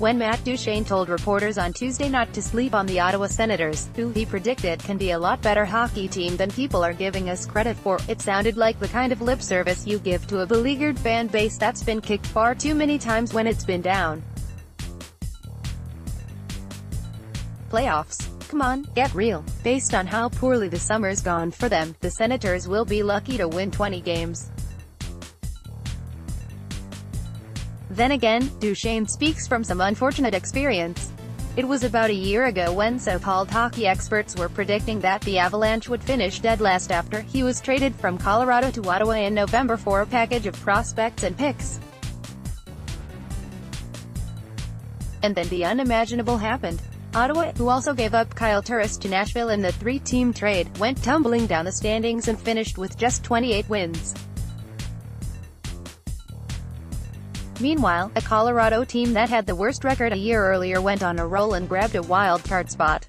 when Matt Duchene told reporters on Tuesday not to sleep on the Ottawa Senators, who he predicted can be a lot better hockey team than people are giving us credit for. It sounded like the kind of lip service you give to a beleaguered fan base that's been kicked far too many times when it's been down. Playoffs. Come on, get real. Based on how poorly the summer's gone for them, the Senators will be lucky to win 20 games. Then again, Duchene speaks from some unfortunate experience. It was about a year ago when so-called hockey experts were predicting that the Avalanche would finish dead last after he was traded from Colorado to Ottawa in November for a package of prospects and picks. And then the unimaginable happened. Ottawa, who also gave up Kyle Turris to Nashville in the three-team trade, went tumbling down the standings and finished with just 28 wins. Meanwhile, a Colorado team that had the worst record a year earlier went on a roll and grabbed a wild card spot.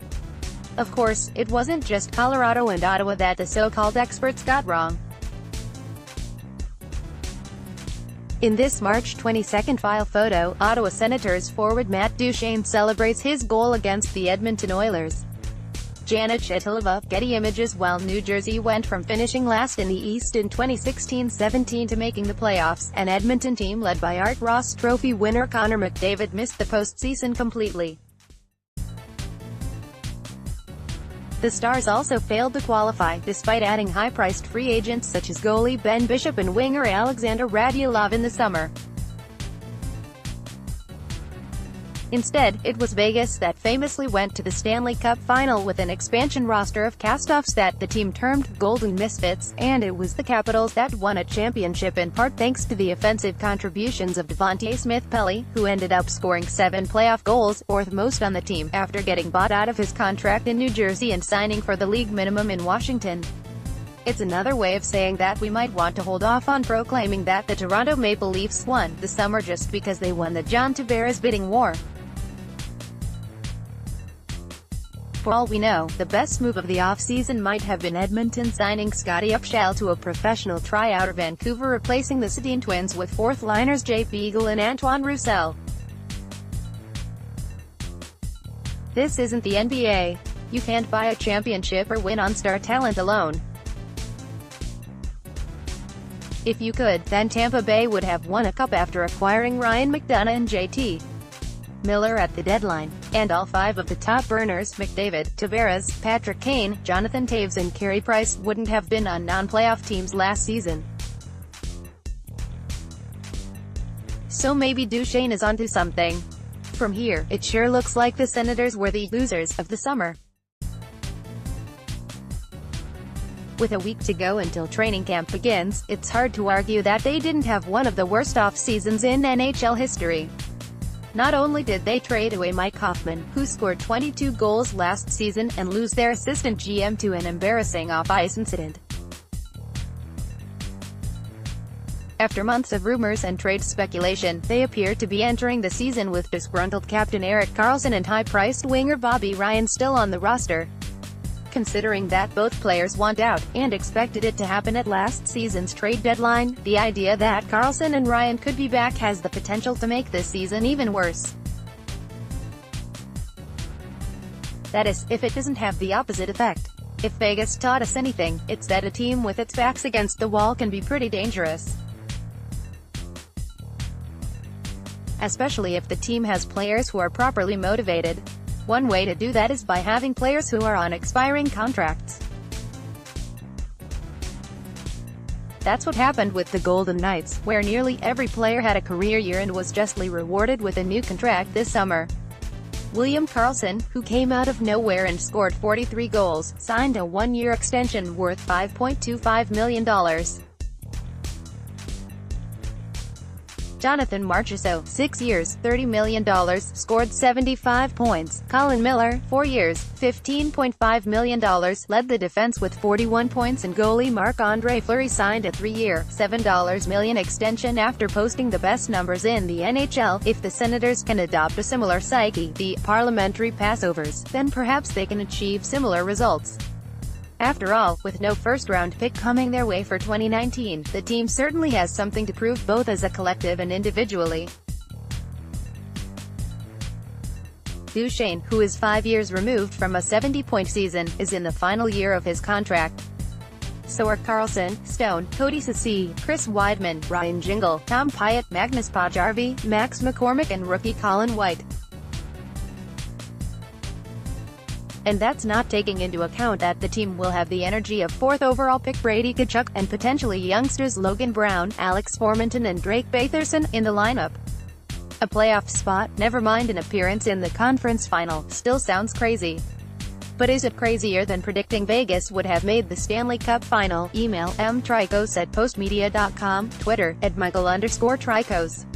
Of course, it wasn't just Colorado and Ottawa that the so-called experts got wrong. In this March 22 file photo, Ottawa Senators forward Matt Duchene celebrates his goal against the Edmonton Oilers. Janet Chetilova, Getty Images. While New Jersey went from finishing last in the East in 2016-17 to making the playoffs, an Edmonton team led by Art Ross Trophy winner Connor McDavid missed the postseason completely. The Stars also failed to qualify, despite adding high-priced free agents such as goalie Ben Bishop and winger Alexander Radulov in the summer. Instead, it was Vegas that famously went to the Stanley Cup Final with an expansion roster of cast-offs that the team termed Golden Misfits, and it was the Capitals that won a championship in part thanks to the offensive contributions of Devontae Smith-Pelly, who ended up scoring 7 playoff goals, fourth most on the team, after getting bought out of his contract in New Jersey and signing for the league minimum in Washington. It's another way of saying that we might want to hold off on proclaiming that the Toronto Maple Leafs won the summer just because they won the John Tavares bidding war. For all we know, the best move of the offseason might have been Edmonton signing Scotty Upshall to a professional tryout, or Vancouver replacing the Sedin twins with fourth-liners Jay Beagle and Antoine Roussel. This isn't the NBA. You can't buy a championship or win on star talent alone. If you could, then Tampa Bay would have won a cup after acquiring Ryan McDonough and JT Miller at the deadline. And all 5 of the top earners, McDavid, Tavares, Patrick Kane, Jonathan Toews and Carey Price, wouldn't have been on non-playoff teams last season. So maybe Duchene is onto something. From here, it sure looks like the Senators were the losers of the summer. With a week to go until training camp begins, it's hard to argue that they didn't have one of the worst off-seasons in NHL history. Not only did they trade away Mike Hoffman, who scored 22 goals last season, and lose their assistant GM to an embarrassing off-ice incident. After months of rumors and trade speculation, they appear to be entering the season with disgruntled captain Erik Karlsson and high-priced winger Bobby Ryan still on the roster. Considering that both players want out, and expected it to happen at last season's trade deadline, the idea that Karlsson and Ryan could be back has the potential to make this season even worse. That is, if it doesn't have the opposite effect. If Vegas taught us anything, it's that a team with its backs against the wall can be pretty dangerous. Especially if the team has players who are properly motivated. One way to do that is by having players who are on expiring contracts. That's what happened with the Golden Knights, where nearly every player had a career year and was justly rewarded with a new contract this summer. William Karlsson, who came out of nowhere and scored 43 goals, signed a one-year extension worth $5.25 million. Jonathan Marchessault, 6 years, $30 million, scored 75 points. Colin Miller, 4 years, $15.5 million, led the defense with 41 points, and goalie Marc-Andre Fleury signed a 3-year, $7 million extension after posting the best numbers in the NHL. If the Senators can adopt a similar psyche, the parliamentary passovers, then perhaps they can achieve similar results. After all, with no first-round pick coming their way for 2019, the team certainly has something to prove both as a collective and individually. Duchene, who is 5 years removed from a 70-point season, is in the final year of his contract. So are Carlson, Stone, Cody Ceci, Chris Weidman, Ryan Jingle, Tom Pyatt, Magnus Paajarvi, Max McCormick and rookie Colin White. And that's not taking into account that the team will have the energy of 4th overall pick Brady Tkachuk, and potentially youngsters Logan Brown, Alex Formenton and Drake Batherson, in the lineup. A playoff spot, never mind an appearance in the conference final, still sounds crazy. But is it crazier than predicting Vegas would have made the Stanley Cup final? Email mtrikos@postmedia.com, Twitter @Michael_Trikos.